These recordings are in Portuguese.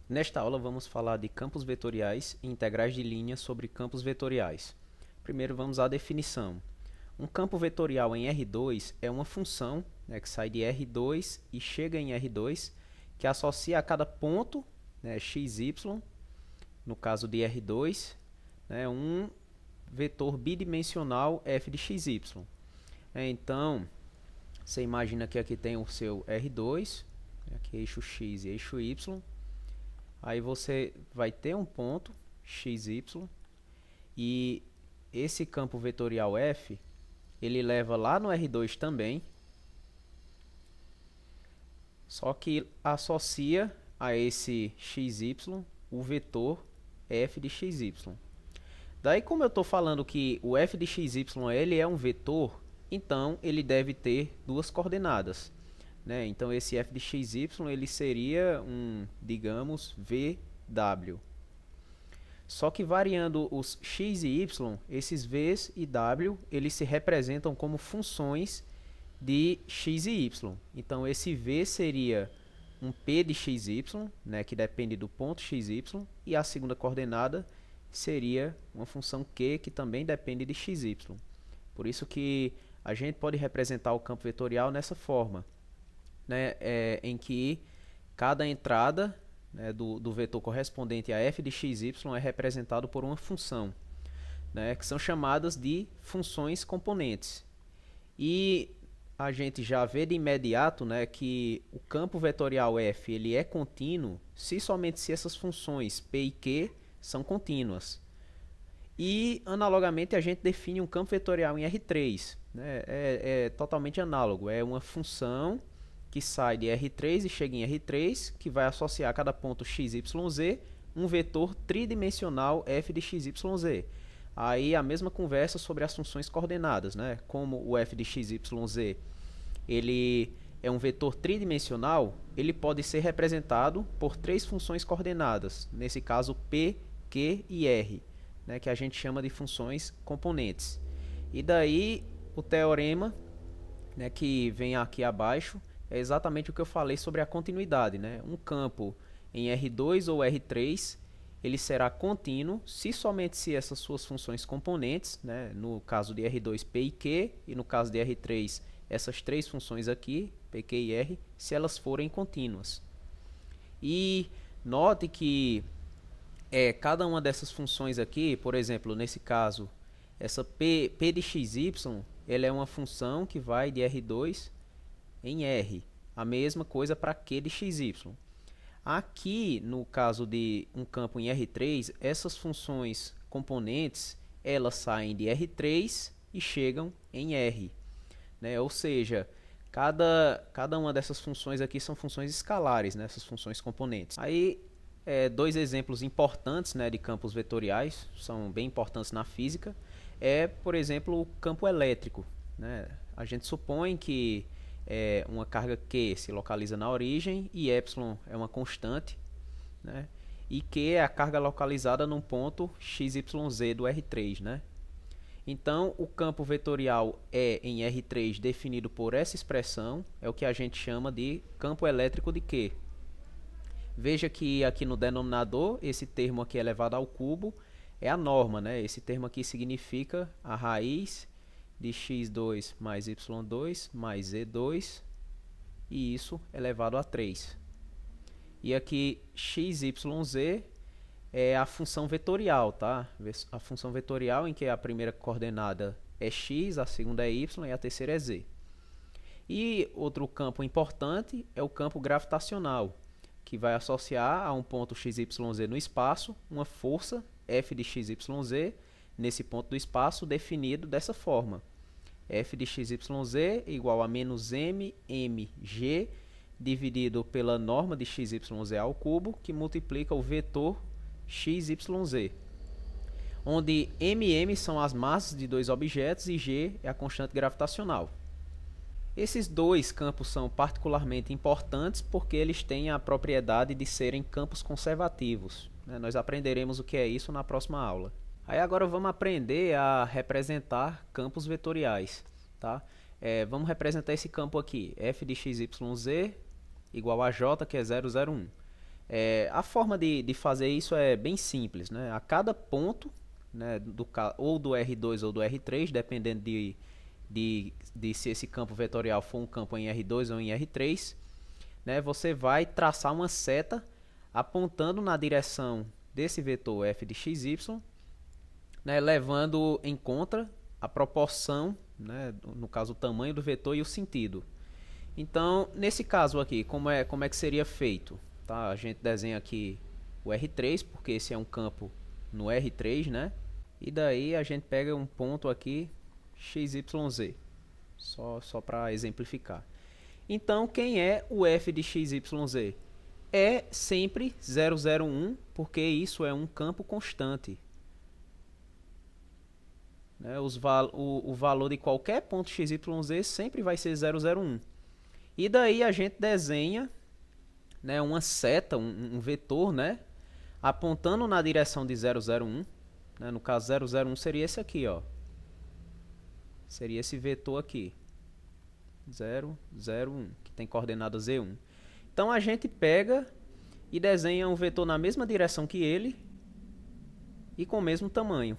Nesta aula vamos falar de campos vetoriais e integrais de linha sobre campos vetoriais. Primeiro vamos à definição. Um campo vetorial em R2 é uma função, que sai de R2 e chega em R2, que associa a cada ponto, xy, no caso de R2, um vetor bidimensional f de xy. Então, você imagina que aqui tem o seu R2, aqui eixo x e eixo y. Aí você vai ter um ponto xy e esse campo vetorial f, ele leva lá no R2 também, só que associa a esse xy o vetor f de xy. Daí, como eu estou falando que o f de xy ele é um vetor, então ele deve ter duas coordenadas. Então esse f de xy ele seria um, digamos, vw. Só que variando os x e y, esses v's e w eles se representam como funções de x e y. Então esse v seria um p de xy, que depende do ponto xy, e a segunda coordenada seria uma função q que também depende de xy. Por isso que a gente pode representar o campo vetorial nessa forma. Em que cada entrada do vetor correspondente a f de xy é representado por uma função, que são chamadas de funções componentes. E a gente já vê de imediato que o campo vetorial f ele é contínuo somente se essas funções p e q são contínuas. E, analogamente, a gente define um campo vetorial em R3. É totalmente análogo, é uma função que sai de R3 e chega em R3, que vai associar a cada ponto x, y, z, um vetor tridimensional f de x, y, z. Aí a mesma conversa sobre as funções coordenadas, Como o f de x, y, z ele é um vetor tridimensional, ele pode ser representado por três funções coordenadas, nesse caso p, q e r, que a gente chama de funções componentes. E daí o teorema, que vem aqui abaixo, é exatamente o que eu falei sobre a continuidade. Um campo em R2 ou R3, ele será contínuo somente se essas suas funções componentes, no caso de R2, P e Q, e no caso de R3, essas três funções aqui, P, Q e R, se elas forem contínuas. E note que cada uma dessas funções aqui, por exemplo, nesse caso, essa P de xy, ela é uma função que vai de R2 em R. A mesma coisa para Q de xy. Aqui, no caso de um campo em R3, essas funções componentes, elas saem de R3 e chegam em R. Ou seja, cada uma dessas funções aqui são funções escalares, essas funções componentes. Aí, dois exemplos importantes de campos vetoriais, são bem importantes na física, por exemplo, o campo elétrico. A gente supõe que uma carga Q se localiza na origem e E é uma constante, e Q é a carga localizada num ponto XYZ do R3. Então, o campo vetorial E em R3 definido por essa expressão é o que a gente chama de campo elétrico de Q. Veja que aqui no denominador, esse termo aqui elevado ao cubo é a norma. Esse termo aqui significa a raiz de x2 mais y2 mais z2, e isso elevado a 3. E aqui xyz é a função vetorial, tá? A função vetorial em que a primeira coordenada é x, a segunda é y e a terceira é z. E outro campo importante é o campo gravitacional, que vai associar a um ponto xyz no espaço uma força f de xyz nesse ponto do espaço definido dessa forma. F de xyz igual a menos mg dividido pela norma de xyz ao cubo, que multiplica o vetor xyz, onde mm são as massas de dois objetos e g é a constante gravitacional. Esses dois campos são particularmente importantes porque eles têm a propriedade de serem campos conservativos. Nós aprenderemos o que é isso na próxima aula. Aí agora vamos aprender a representar campos vetoriais. Tá? Vamos representar esse campo aqui, f de xyz igual a j, que é 0, 0, 1. A forma de fazer isso é bem simples, né? A cada ponto, né, ou do R2 ou do R3, dependendo de se esse campo vetorial for um campo em R2 ou em R3, né, você vai traçar uma seta apontando na direção desse vetor f de xy, né, levando em conta a proporção, né, no caso o tamanho do vetor e o sentido. Então, nesse caso aqui, como é que seria feito? Tá? A gente desenha aqui o R3, porque esse é um campo no R3, né? E daí a gente pega um ponto aqui, XYZ, só para exemplificar. Então, quem é o f de XYZ? É sempre 001, porque isso é um campo constante. Né? O valor de qualquer ponto XYZ sempre vai ser 001. E daí a gente desenha, né, uma seta, um vetor, né, apontando na direção de 001. Né, no caso, 001 seria esse aqui, ó. Seria esse vetor aqui. 001, que tem coordenada Z1. Então a gente pega e desenha um vetor na mesma direção que ele e com o mesmo tamanho.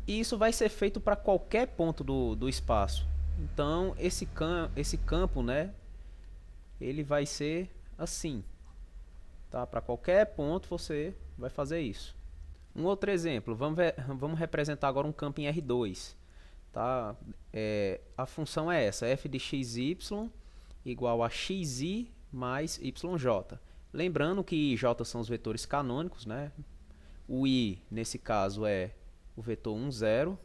E isso vai ser feito para qualquer ponto do espaço. Então esse campo, né, ele vai ser assim. Tá? Para qualquer ponto você vai fazer isso. Um outro exemplo, vamos representar agora um campo em R2. Tá? A função é essa, f de xy igual a xi mais yj. Lembrando que j são os vetores canônicos, né? O i, nesse caso, é o vetor 1, 0,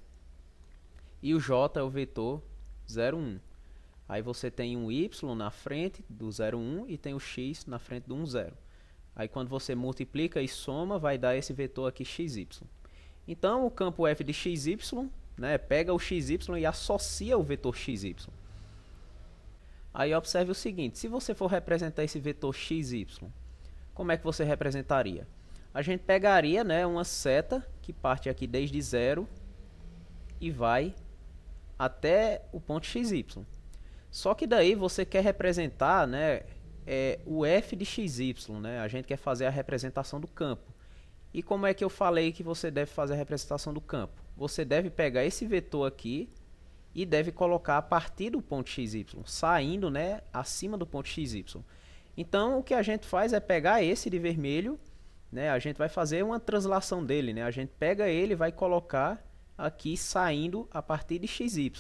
e o j é o vetor 0, 1. Aí você tem um y na frente do 0, 1 e tem o x na frente do 1, 0. Aí quando você multiplica e soma, vai dar esse vetor aqui xy. Então o campo f de xy, né, pega o xy e associa o vetor xy. Aí observe o seguinte, se você for representar esse vetor xy, como é que você representaria? A gente pegaria, né, uma seta que parte aqui desde 0 e vai até o ponto xy. Só que daí você quer representar, né, o f de xy, né? A gente quer fazer a representação do campo. E como é que eu falei que você deve fazer a representação do campo? Você deve pegar esse vetor aqui e deve colocar a partir do ponto xy, saindo, né, acima do ponto xy. Então, o que a gente faz é pegar esse de vermelho, né, a gente vai fazer uma translação dele, né, a gente pega ele e vai colocar aqui saindo a partir de xy.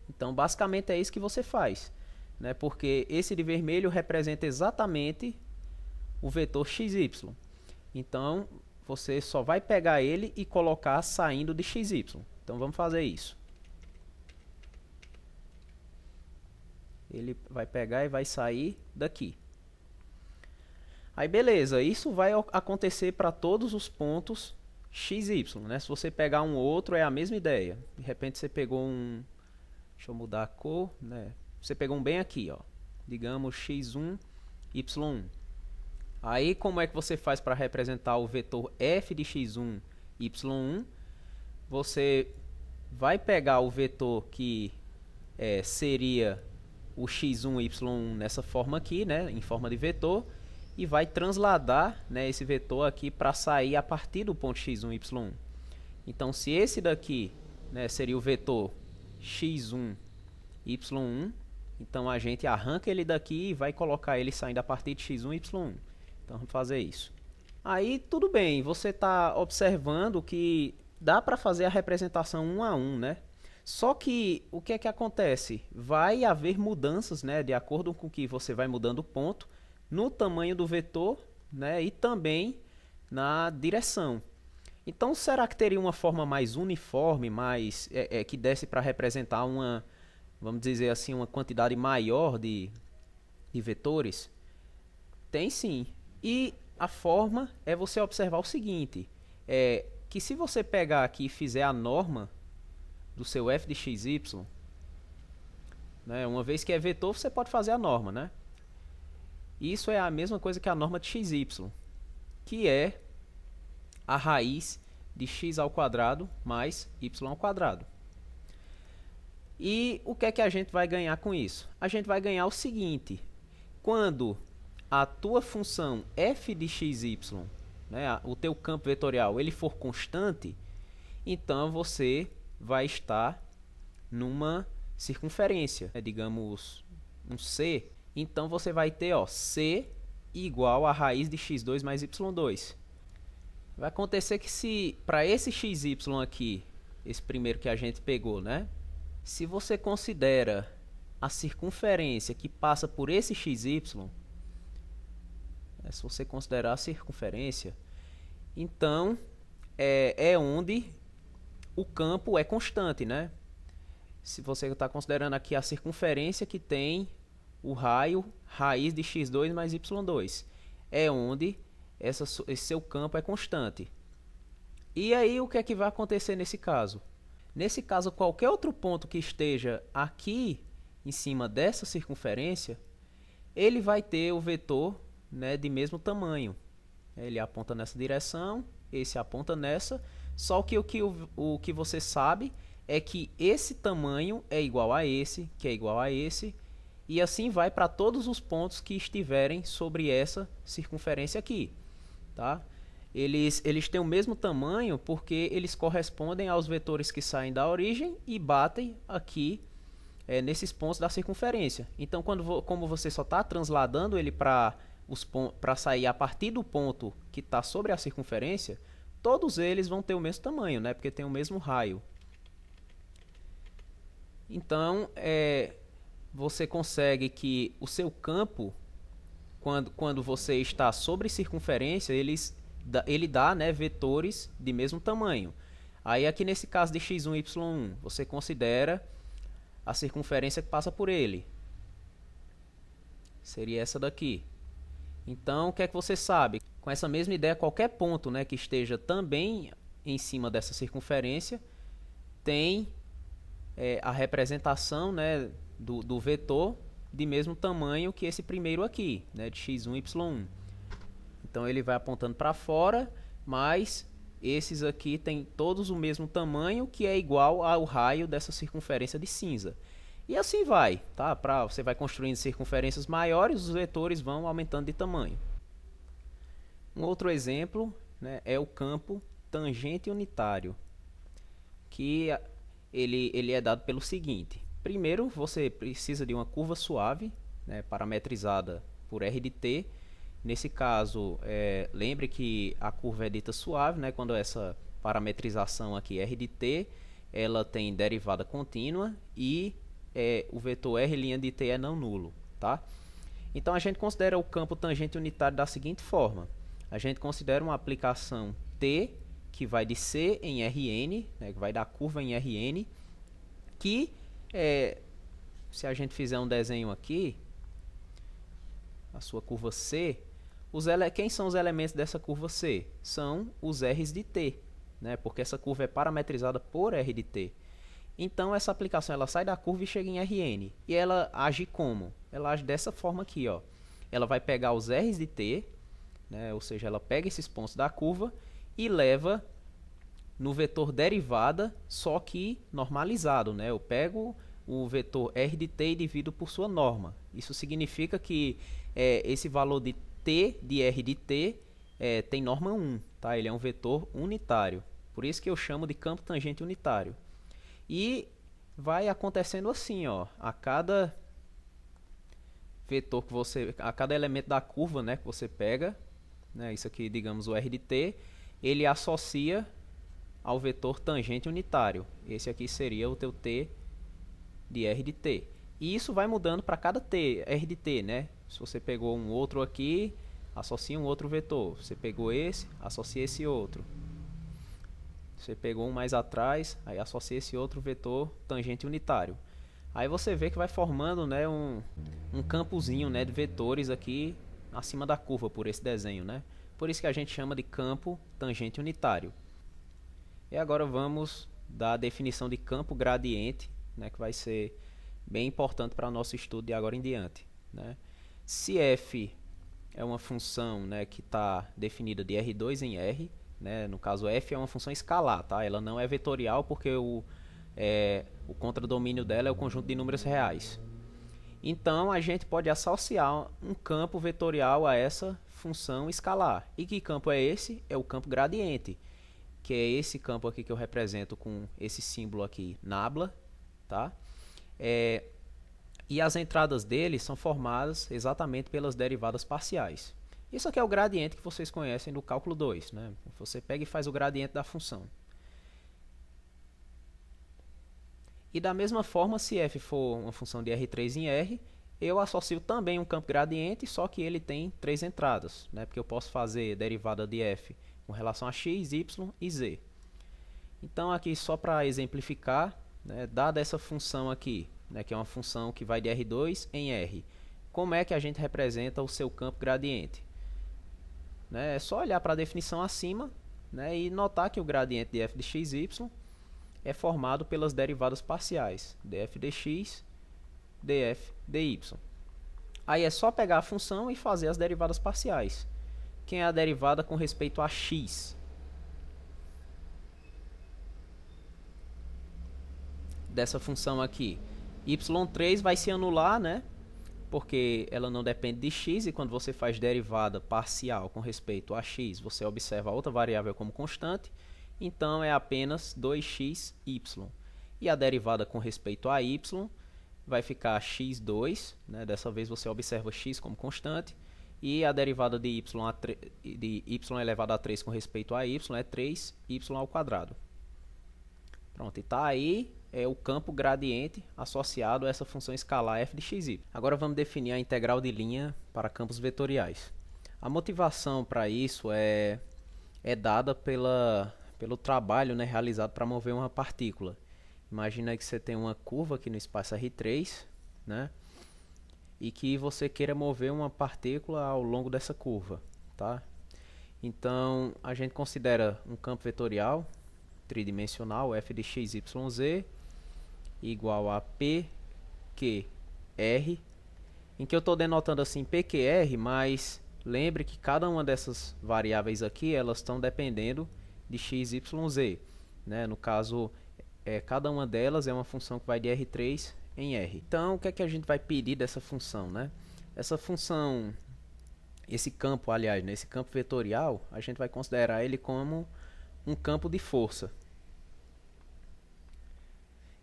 Então, basicamente é isso que você faz, né, porque esse de vermelho representa exatamente o vetor xy. Então, você só vai pegar ele e colocar saindo de xy. Então, vamos fazer isso. Ele vai pegar e vai sair daqui. Aí, beleza. Isso vai acontecer para todos os pontos xy, né? Se você pegar um outro, é a mesma ideia. De repente, você pegou um... Deixa eu mudar a cor, né? Você pegou um bem aqui, ó. Digamos x1, y1. Aí, como é que você faz para representar o vetor f de x1, y1? Você vai pegar o vetor que seria o x1, y1 nessa forma aqui, né, em forma de vetor, e vai transladar, né, esse vetor aqui para sair a partir do ponto x1, y1. Então, se esse daqui, né, seria o vetor x1, y1, então a gente arranca ele daqui e vai colocar ele saindo a partir de x1, y1. Então, vamos fazer isso. Aí, tudo bem, você está observando que dá para fazer a representação 1 a 1, né? Só que o que é que acontece? Vai haver mudanças, né, de acordo com que você vai mudando o ponto, no tamanho do vetor, né, e também na direção. Então, será que teria uma forma mais uniforme, mais que desse para representar uma, vamos dizer assim, uma quantidade maior de vetores? Tem sim. E a forma é você observar o seguinte, que se você pegar aqui e fizer a norma do seu f de xy, né, uma vez que é vetor, você pode fazer a norma, né? Isso é a mesma coisa que a norma de xy, que é a raiz de x ao quadrado mais y ao quadrado. E o que é que a gente vai ganhar com isso? A gente vai ganhar o seguinte, quando a tua função f de xy, né, o teu campo vetorial, ele for constante, então você vai estar numa circunferência, né, digamos um C. Então você vai ter, ó, C igual a raiz de x2 mais y2. Vai acontecer que se para esse xy aqui, esse primeiro que a gente pegou, né, se você considera a circunferência que passa por esse xy, né, se você considerar a circunferência, então é onde o campo é constante, né? Se você está considerando aqui a circunferência que tem o raio raiz de x2 mais y2, é onde esse seu campo é constante. E aí o que é que vai acontecer nesse caso? Nesse caso, qualquer outro ponto que esteja aqui em cima dessa circunferência, ele vai ter o vetor, né, de mesmo tamanho. Ele aponta nessa direção, esse aponta nessa, só que o que você sabe é que esse tamanho é igual a esse, que é igual a esse, e assim vai para todos os pontos que estiverem sobre essa circunferência aqui, tá? Eles têm o mesmo tamanho porque eles correspondem aos vetores que saem da origem e batem aqui nesses pontos da circunferência. Então, como você só está transladando ele para sair a partir do ponto que está sobre a circunferência, todos eles vão ter o mesmo tamanho, né? Porque tem o mesmo raio. Então, você consegue que o seu campo, quando você está sobre circunferência, ele dá, né, vetores de mesmo tamanho. Aí aqui nesse caso de x1 e y1, você considera a circunferência que passa por ele. Seria essa daqui. Então, o que é que você sabe? Com essa mesma ideia, qualquer ponto, né, que esteja também em cima dessa circunferência tem a representação, né, do vetor de mesmo tamanho que esse primeiro aqui, né, de x1 e y1. Então ele vai apontando para fora, mas esses aqui têm todos o mesmo tamanho, que é igual ao raio dessa circunferência de cinza. E assim vai, tá? Você vai construindo circunferências maiores, os vetores vão aumentando de tamanho. Um outro exemplo, né, é o campo tangente unitário, que ele é dado pelo seguinte. Primeiro, você precisa de uma curva suave, né, parametrizada por r de t. Nesse caso, lembre que a curva é dita suave, né, quando essa parametrização aqui, r de t, ela tem derivada contínua e o vetor r' de t é não nulo. Tá? Então, a gente considera o campo tangente unitário da seguinte forma. A gente considera uma aplicação t, que vai de C em Rn, né, que vai dar curva em Rn, que, se a gente fizer um desenho aqui, a sua curva C, quem são os elementos dessa curva C? São os R's de t, né, porque essa curva é parametrizada por R de t. Então, essa aplicação ela sai da curva e chega em Rn. E ela age como? Ela age dessa forma aqui. Ó. Ela vai pegar os R's de t, né, ou seja, ela pega esses pontos da curva e leva no vetor derivada, só que normalizado, né? Eu pego o vetor r de t e divido por sua norma. Isso significa que esse valor de t de r de t tem norma 1, tá? Ele é um vetor unitário. Por isso que eu chamo de campo tangente unitário. E vai acontecendo assim, ó, a cada vetor a cada elemento da curva, né, que você pega, né, isso aqui, digamos, o r de t, ele associa ao vetor tangente unitário. Esse aqui seria o teu t de r de t. E isso vai mudando para cada t, r de t, né? Se você pegou um outro aqui, associa um outro vetor. Você pegou esse, associa esse outro. Você pegou um mais atrás, aí associa esse outro vetor tangente unitário. Aí você vê que vai formando, né, um campozinho, né, de vetores aqui acima da curva por esse desenho, né? Por isso que a gente chama de campo tangente unitário. E agora vamos dar a definição de campo gradiente, né, que vai ser bem importante para o nosso estudo de agora em diante, né? Se f é uma função, né, que está definida de R2 em R, né, no caso f é uma função escalar, tá? Ela não é vetorial porque o contradomínio dela é o conjunto de números reais. Então a gente pode associar um campo vetorial a essa função escalar. E que campo é esse? É o campo gradiente, que é esse campo aqui que eu represento com esse símbolo aqui, nabla, tá? E as entradas dele são formadas exatamente pelas derivadas parciais. Isso aqui é o gradiente que vocês conhecem do cálculo 2, né? Você pega e faz o gradiente da função. E da mesma forma, se f for uma função de R3 em R, eu associo também um campo gradiente, só que ele tem 3 entradas, né? Porque eu posso fazer derivada de f com relação a x, y e z. Então aqui só para exemplificar, né, dada essa função aqui, né, que é uma função que vai de R2 em R, como é que a gente representa o seu campo gradiente? Né, é só olhar para a definição acima, né, e notar que o gradiente de f de x, y é formado pelas derivadas parciais, df dx, df dy. Aí é só pegar a função e fazer as derivadas parciais. Quem é a derivada com respeito a x? Dessa função aqui. y3 vai se anular, né? Porque ela não depende de x, e quando você faz derivada parcial com respeito a x, você observa a outra variável como constante, então é apenas 2xy. E a derivada com respeito a y vai ficar x2, né? Dessa vez você observa x como constante, e a derivada de y elevado a 3 com respeito a y é 3y ao quadrado. Pronto, e está aí o campo gradiente associado a essa função escalar f de xy. Agora vamos definir a integral de linha para campos vetoriais. A motivação para isso é dada pelo trabalho, né, realizado para mover uma partícula. Imagina que você tem uma curva aqui no espaço R3, né, e que você queira mover uma partícula ao longo dessa curva, tá? Então a gente considera um campo vetorial tridimensional f de x, y, z igual a PQR, em que eu estou denotando assim PQR, mas lembre que cada uma dessas variáveis aqui, elas estão dependendo de x, y, z, né? No caso, cada uma delas é uma função que vai de R3 em R. Então, o que é que a gente vai pedir dessa função, né? Essa função, esse campo, aliás, né, esse campo vetorial, a gente vai considerar ele como um campo de força.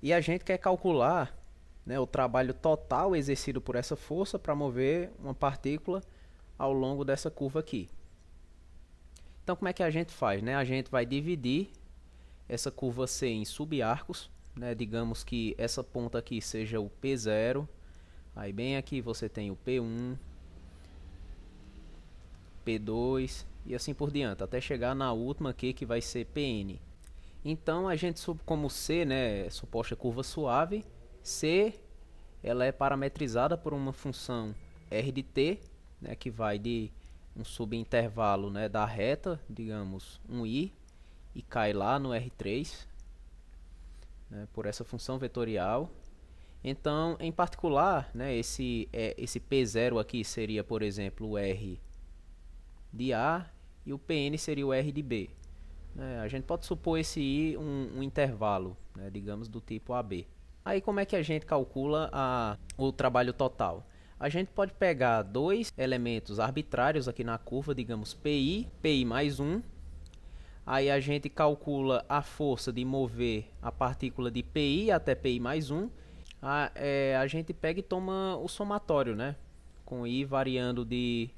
E a gente quer calcular, né, o trabalho total exercido por essa força para mover uma partícula ao longo dessa curva aqui. Então, como é que a gente faz, né? A gente vai dividir essa curva C em subarcos, né? Digamos que essa ponta aqui seja o P0, aí bem aqui você tem o P1, P2 e assim por diante, até chegar na última aqui que vai ser Pn. Então a gente, como C, né, é suposta curva suave, C ela é parametrizada por uma função R de t, né, que vai de um subintervalo, né, da reta, digamos, 1i, e cai lá no R3, né, por essa função vetorial. Então, em particular, né, esse P0 aqui seria, por exemplo, o R de A e o Pn seria o R de B. A gente pode supor esse I um intervalo, né, digamos, do tipo AB. Aí como é que a gente calcula o trabalho total? A gente pode pegar dois elementos arbitrários aqui na curva, digamos PI mais 1. Aí a gente calcula a força de mover a partícula de PI até PI mais 1. A gente pega e toma o somatório, né, com I variando de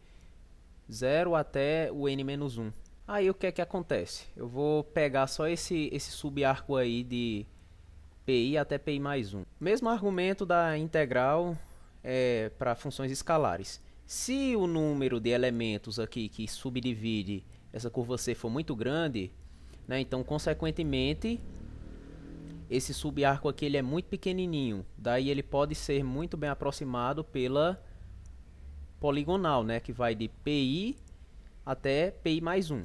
0 até o n-1. Aí o que é que acontece? Eu vou pegar só esse subarco aí de PI até PI mais 1. Mesmo argumento da integral para funções escalares. Se o número de elementos aqui que subdivide essa curva C for muito grande, né, então consequentemente esse subarco aqui ele é muito pequenininho. Daí ele pode ser muito bem aproximado pela poligonal, né, que vai de PI até PI mais 1.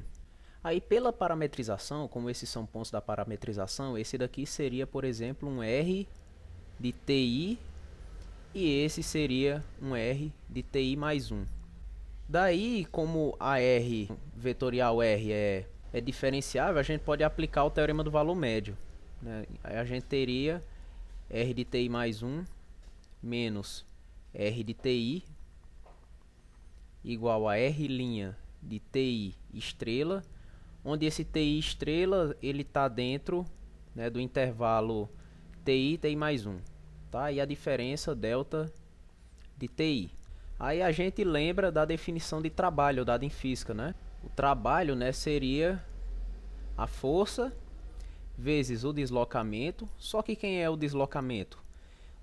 Aí pela parametrização, como esses são pontos da parametrização, esse daqui seria, por exemplo, um R de TI e esse seria um R de TI mais 1. Daí, como a R, vetorial R é diferenciável, a gente pode aplicar o teorema do valor médio, né? Aí a gente teria R de TI mais 1 menos R de TI igual a R' de TI estrela, onde esse TI estrela ele está dentro, né, do intervalo TI mais 1, tá? E a diferença delta de TI. Aí a gente lembra da definição de trabalho dada em física, né? O trabalho, né, seria a força vezes o deslocamento. Só que quem é o deslocamento?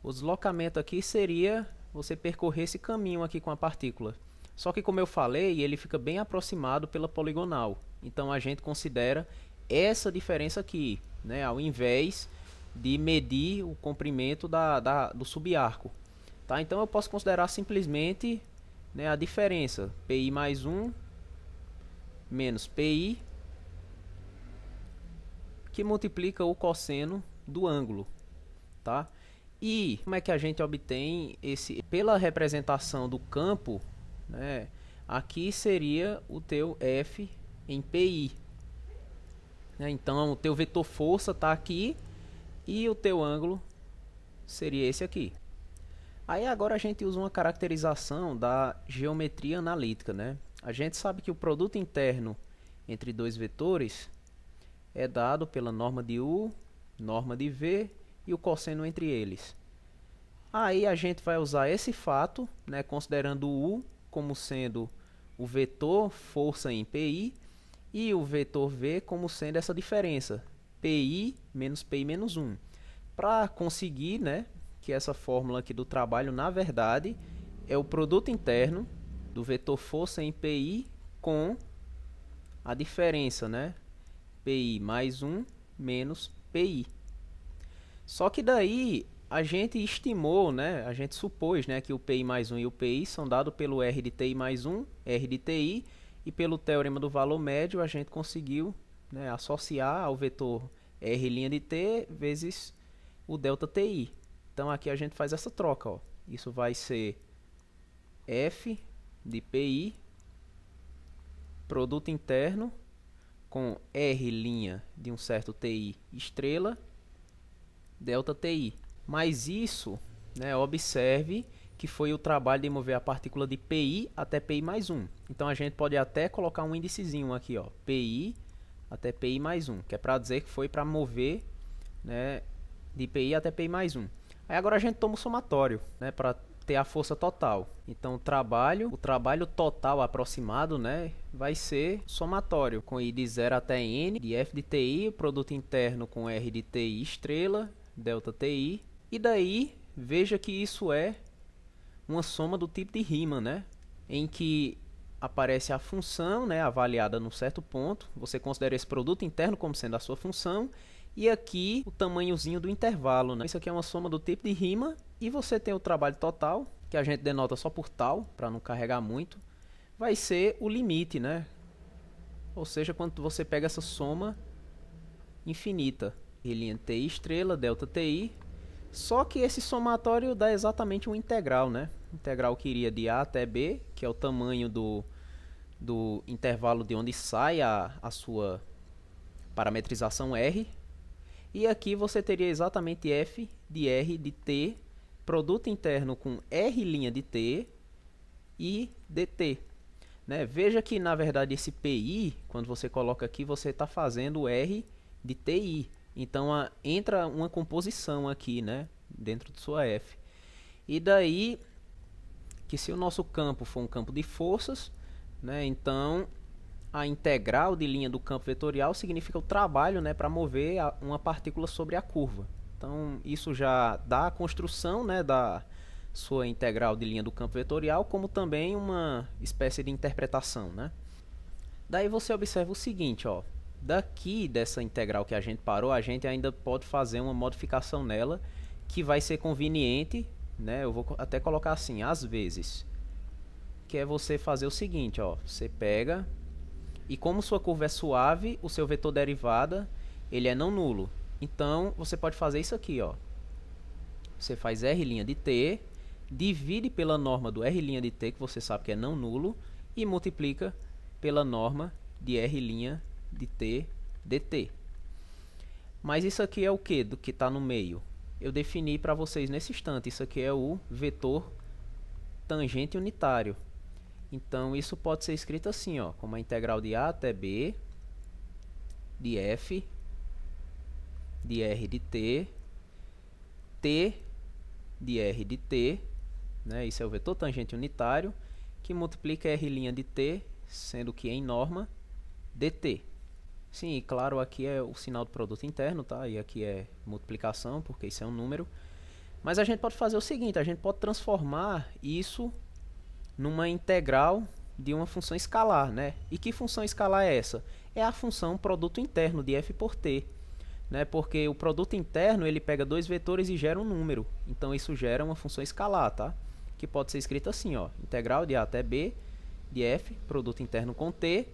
O deslocamento aqui seria você percorrer esse caminho aqui com a partícula. Só que como eu falei, ele fica bem aproximado pela poligonal. Então a gente considera essa diferença aqui, né, ao invés de medir o comprimento do subarco. Tá? Então eu posso considerar simplesmente, né, a diferença PI mais 1 menos PI, que multiplica o cosseno do ângulo. Tá? E como é que a gente obtém esse? Pela representação do campo, né, aqui seria o teu F em PI. Né? Então o teu vetor força está aqui e o teu ângulo seria esse aqui. Aí agora a gente usa uma caracterização da geometria analítica, né? A gente sabe que o produto interno entre dois vetores é dado pela norma de U, norma de V e o cosseno entre eles. Aí a gente vai usar esse fato, né, considerando o U como sendo o vetor força em PI e o vetor V como sendo essa diferença, PI menos 1. Para conseguir, né, que essa fórmula aqui do trabalho, na verdade, é o produto interno do vetor força em PI com a diferença, né, PI mais 1 menos PI. Só que daí a gente estimou, né, a gente supôs, né, que o PI mais 1 e o PI são dados pelo R de TI mais 1, R de TI, e pelo teorema do valor médio a gente conseguiu, né, associar ao vetor R' de T vezes o delta TI. Então aqui a gente faz essa troca, ó. Isso vai ser F de PI, produto interno, com R' de um certo TI estrela, delta TI. Mas isso, né, observe que foi o trabalho de mover a partícula de PI até PI mais 1. Então a gente pode até colocar um índicezinho aqui, ó, PI até PI mais 1, que é para dizer que foi para mover, né, de PI até PI mais 1. Aí agora a gente toma o somatório, né, para ter a força total. Então o trabalho total aproximado, né, vai ser somatório, com I de 0 até N, de F de TI, o produto interno com R de TI estrela, delta TI. E daí, veja que isso é uma soma do tipo de Riemann, né, em que aparece a função, né, avaliada num certo ponto. Você considera esse produto interno como sendo a sua função. E aqui o tamanhozinho do intervalo, né? Isso aqui é uma soma do tipo de Riemann. E você tem o trabalho total, que a gente denota só por tal, para não carregar muito. Vai ser o limite, né? Ou seja, quando você pega essa soma infinita. Ele TI estrela, delta TI. Só que esse somatório dá exatamente uma integral, né? Integral que iria de A até B, que é o tamanho do intervalo de onde sai a sua parametrização R. E aqui você teria exatamente F de R de T, produto interno com R' de T e dt. Né? Veja que, na verdade, esse PI, quando você coloca aqui, você está fazendo R de TI. Então, entra uma composição aqui, né, dentro de sua F. E daí, que se o nosso campo for um campo de forças, né, então a integral de linha do campo vetorial significa o trabalho, né, para mover uma partícula sobre a curva. Então, isso já dá a construção, né, da sua integral de linha do campo vetorial, como também uma espécie de interpretação, né? Daí você observa o seguinte, ó, daqui dessa integral que a gente parou, a gente ainda pode fazer uma modificação nela que vai ser conveniente, né? Eu vou até colocar assim, às vezes, que é você fazer o seguinte, ó, você pega e como sua curva é suave, o seu vetor derivada, ele é não nulo. Então, você pode fazer isso aqui, ó. Você faz R' de T, divide pela norma do R' de T, que você sabe que é não nulo, e multiplica pela norma de R' de T dt. Mas isso aqui é o que do que está no meio? Eu defini para vocês nesse instante. Isso aqui é o vetor tangente unitário. Então isso pode ser escrito assim, ó, como a integral de A até B, de F, de R de T, T de R de T, né? Isso é o vetor tangente unitário, que multiplica R' de T, sendo que em norma, dt. Sim, e claro, aqui é o sinal do produto interno, tá? E aqui é multiplicação, porque isso é um número. Mas a gente pode fazer o seguinte, a gente pode transformar isso numa integral de uma função escalar, né? E que função escalar é essa? É a função produto interno de f por t, né? Porque o produto interno ele pega dois vetores e gera um número. Então isso gera uma função escalar, tá? Que pode ser escrita assim, ó, integral de a até b de f, produto interno com t,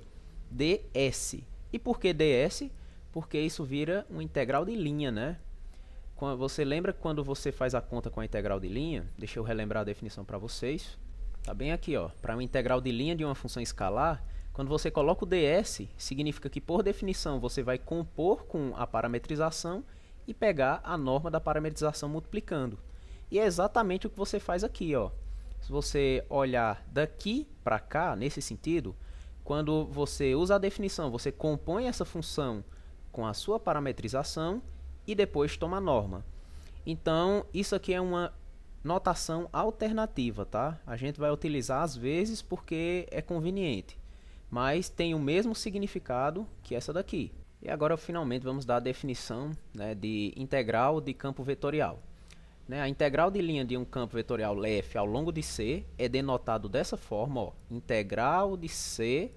ds. E por que ds? Porque isso vira uma integral de linha, né? Você lembra quando você faz a conta com a integral de linha? Deixa eu relembrar a definição para vocês. Tá bem aqui, ó. Para uma integral de linha de uma função escalar, quando você coloca o ds, significa que, por definição, você vai compor com a parametrização e pegar a norma da parametrização multiplicando. E é exatamente o que você faz aqui, ó. Se você olhar daqui para cá, nesse sentido, quando você usa a definição, você compõe essa função com a sua parametrização e depois toma a norma. Então, isso aqui é uma notação alternativa, tá? A gente vai utilizar às vezes porque é conveniente, mas tem o mesmo significado que essa daqui. E agora, finalmente, vamos dar a definição, né, de integral de campo vetorial. A integral de linha de um campo vetorial f ao longo de C é denotado dessa forma, ó, integral de C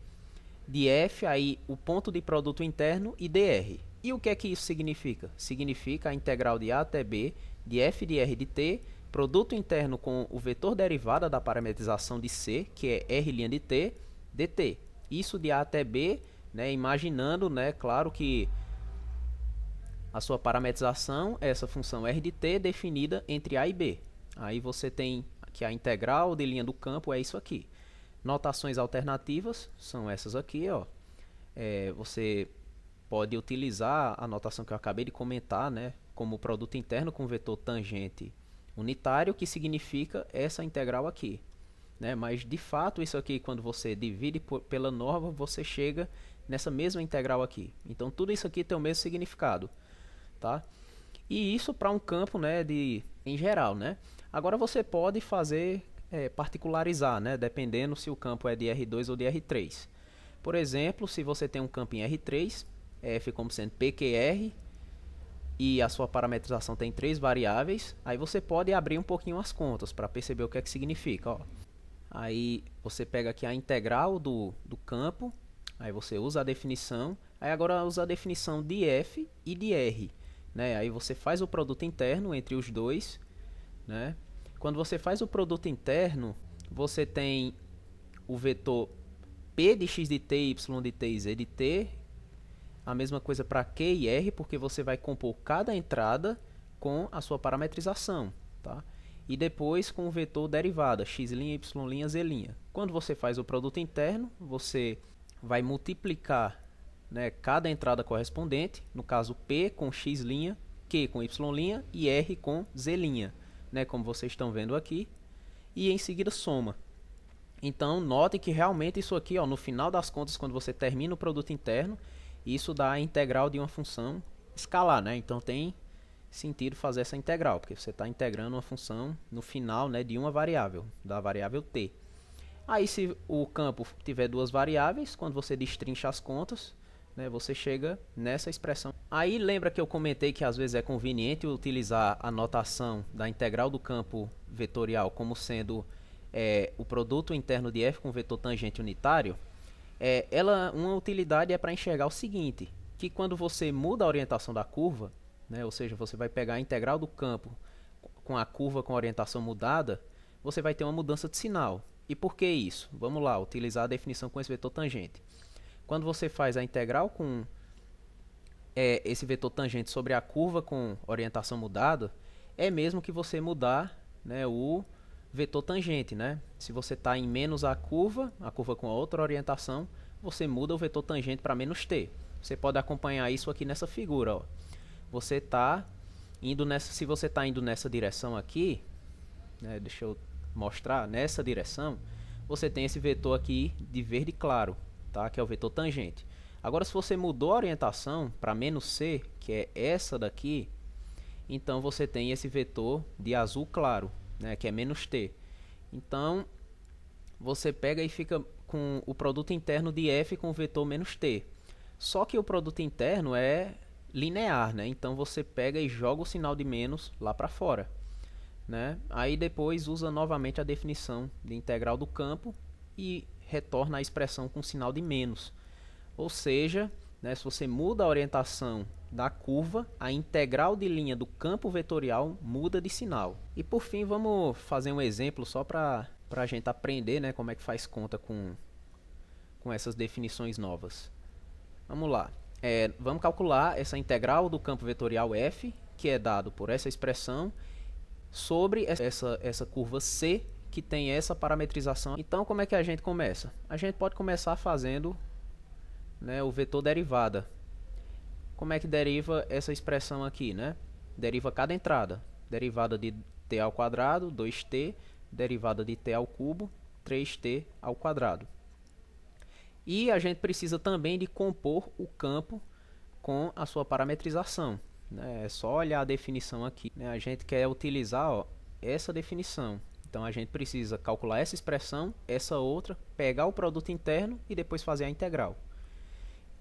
de f, aí o ponto de produto interno, e dr. E o que é que isso significa? Significa a integral de a até b de f de r de t, produto interno com o vetor derivada da parametrização de C, que é r' de t, dt. Isso de a até b, né, imaginando, né, claro que a sua parametrização é essa função r de t definida entre a e b. Aí você tem que a integral de linha do campo é isso aqui. Notações alternativas são essas aqui, ó. Você pode utilizar a notação que eu acabei de comentar, né, como produto interno com vetor tangente unitário, que significa essa integral aqui, né? Mas de fato isso aqui, quando você divide pela norma, você chega nessa mesma integral aqui. Então tudo isso aqui tem o mesmo significado, tá? E isso para um campo, né, em geral, né? Agora você pode fazer particularizar, né, dependendo se o campo é de R2 ou de R3. Por exemplo, se você tem um campo em R3, f como sendo PQR, e a sua parametrização tem 3 variáveis, aí você pode abrir um pouquinho as contas para perceber o que é que significa, ó. Aí você pega aqui a integral do campo, aí você usa a definição, aí agora usa a definição de f e de r, né? Aí você faz o produto interno entre os dois, né? Quando você faz o produto interno, você tem o vetor p de x de t, y de t e z de t, a mesma coisa para q e r, porque você vai compor cada entrada com a sua parametrização, tá? E depois com o vetor derivada, x', y', z'. Quando você faz o produto interno, você vai multiplicar, né, cada entrada correspondente, no caso p com x', q com y' e r com z', né, como vocês estão vendo aqui, e em seguida soma. Então, note que realmente isso aqui, ó, no final das contas, quando você termina o produto interno, isso dá a integral de uma função escalar, né? Então tem sentido fazer essa integral, porque você está integrando uma função no final, né, de uma variável, da variável t. Aí se o campo tiver duas variáveis, quando você destrincha as contas, né, você chega nessa expressão. Aí lembra que eu comentei que às vezes é conveniente utilizar a notação da integral do campo vetorial como sendo o produto interno de f com vetor tangente unitário? Uma utilidade é para enxergar o seguinte, que quando você muda a orientação da curva, né, ou seja, você vai pegar a integral do campo com a curva com a orientação mudada, você vai ter uma mudança de sinal. E por que isso? Vamos lá, utilizar a definição com esse vetor tangente. Quando você faz a integral com esse vetor tangente sobre a curva com orientação mudada, é mesmo que você mudar, né, o vetor tangente, né? Se você está em menos a curva com a outra orientação, você muda o vetor tangente para menos t. Você pode acompanhar isso aqui nessa figura, ó. Se você está indo nessa direção aqui, né, deixa eu mostrar nessa direção, você tem esse vetor aqui de verde claro, tá? Que é o vetor tangente. Agora, se você mudou a orientação para -c, que é essa daqui, então você tem esse vetor de azul claro, né? Que é -t. Então, você pega e fica com o produto interno de f com o vetor -t. Só que o produto interno é linear, né? Então você pega e joga o sinal de menos lá para fora, né? Aí depois usa novamente a definição de integral do campo e retorna a expressão com sinal de menos. Ou seja, né, se você muda a orientação da curva, a integral de linha do campo vetorial muda de sinal. E por fim, vamos fazer um exemplo só para a gente aprender, né, como é que faz conta com essas definições novas. Vamos lá. Vamos calcular essa integral do campo vetorial f, que é dado por essa expressão, sobre essa curva C, que tem essa parametrização. Então, como é que a gente começa? A gente pode começar fazendo, né, o vetor derivada. Como é que deriva essa expressão aqui, né? Deriva cada entrada. Derivada de t ao quadrado, 2t. Derivada de t ao cubo, 3t ao quadrado. E a gente precisa também de compor o campo com a sua parametrização, né? É só olhar a definição aqui, né? A gente quer utilizar, ó, essa definição. Então a gente precisa calcular essa expressão, essa outra, pegar o produto interno e depois fazer a integral.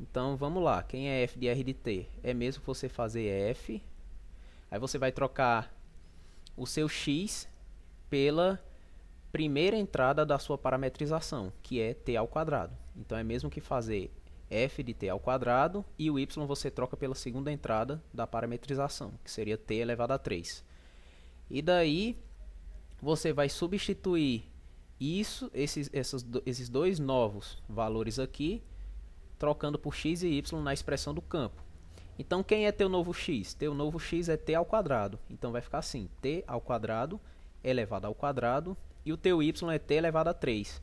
Então vamos lá, quem é f de r de t? É mesmo você fazer f, aí você vai trocar o seu x pela primeira entrada da sua parametrização, que é t ao quadrado. Então é mesmo que fazer f de t ao quadrado e o y você troca pela segunda entrada da parametrização, que seria t elevado a 3. E daí você vai substituir esses dois novos valores aqui, trocando por x e y na expressão do campo. Então quem é teu novo x? Teu novo x é t ao quadrado. Então vai ficar assim, t ao quadrado elevado ao quadrado, e o teu y é t elevado a 3.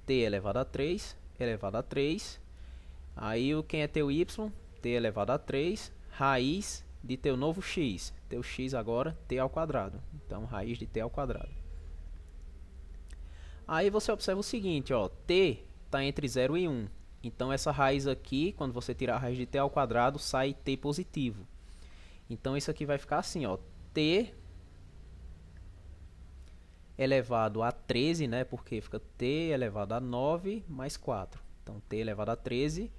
t elevado a 3 elevado a 3. Aí quem é teu y? T elevado a 3, raiz de teu novo x. Teu x agora, t ao quadrado. Então, raiz de t ao quadrado. Aí você observa o seguinte, ó, t está entre 0 e 1. Então, essa raiz aqui, quando você tirar a raiz de t ao quadrado, sai t positivo. Então, isso aqui vai ficar assim, ó, t elevado a 13, né? Porque fica t elevado a 9 mais 4. Então, t elevado a 13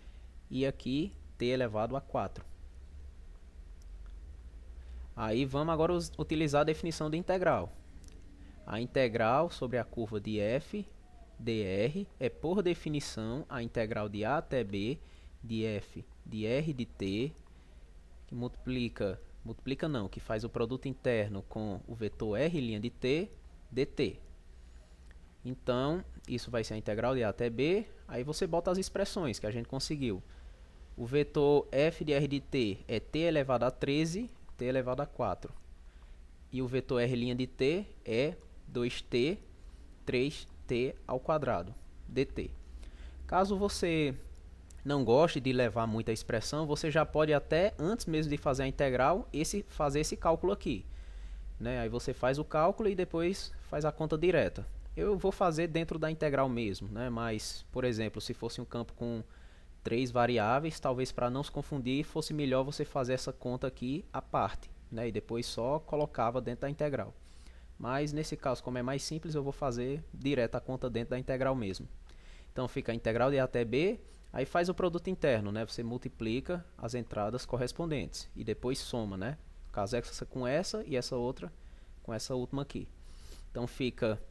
e aqui t elevado a 4. Aí vamos agora utilizar a definição de integral. A integral sobre a curva de f dr é, por definição, a integral de a até b de f de r de t, que multiplica não, que faz o produto interno com o vetor r' de t, dt. Então, isso vai ser a integral de a até b. Aí você bota as expressões que a gente conseguiu. O vetor f de r de t é t elevado a 13, t elevado a 4. E o vetor r' de t é 2t, 3t ao quadrado, dt. Caso você não goste de levar muita expressão, você já pode até, antes mesmo de fazer a integral, fazer esse cálculo aqui, né? Aí você faz o cálculo e depois faz a conta direta. Eu vou fazer dentro da integral mesmo, né? Mas, por exemplo, se fosse um campo com 3 variáveis, talvez para não se confundir, fosse melhor você fazer essa conta aqui à parte, né? E depois só colocava dentro da integral. Mas nesse caso, como é mais simples, eu vou fazer direto a conta dentro da integral mesmo. Então fica a integral de a até b, aí faz o produto interno, né? Você multiplica as entradas correspondentes e depois soma, né? No caso, essa com essa e essa outra com essa última aqui. Então fica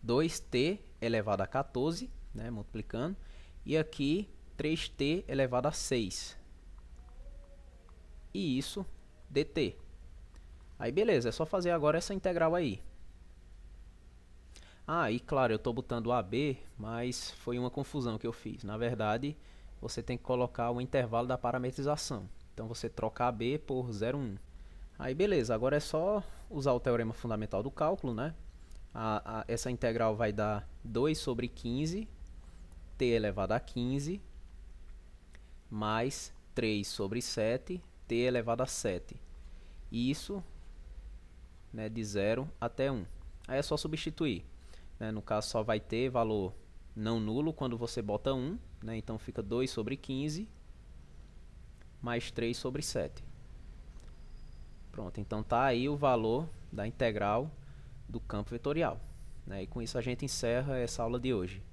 2t elevado a 14, né? Multiplicando, e aqui 3t elevado a 6. E isso dt. Aí beleza, é só fazer agora essa integral aí. Ah, e claro, eu estou botando AB, mas foi uma confusão que eu fiz. Na verdade, você tem que colocar o intervalo da parametrização. Então você troca AB por 0,1. Aí beleza, agora é só usar o teorema fundamental do cálculo, né? Essa integral vai dar 2 sobre 15, t elevado a 15, mais 3 sobre 7, t elevado a 7. Isso, né, de 0 até 1. Aí é só substituir, né? No caso só vai ter valor não nulo quando você bota 1, né? Então fica 2 sobre 15 mais 3 sobre 7. Pronto, então tá aí o valor da integral do campo vetorial, né? E com isso a gente encerra essa aula de hoje.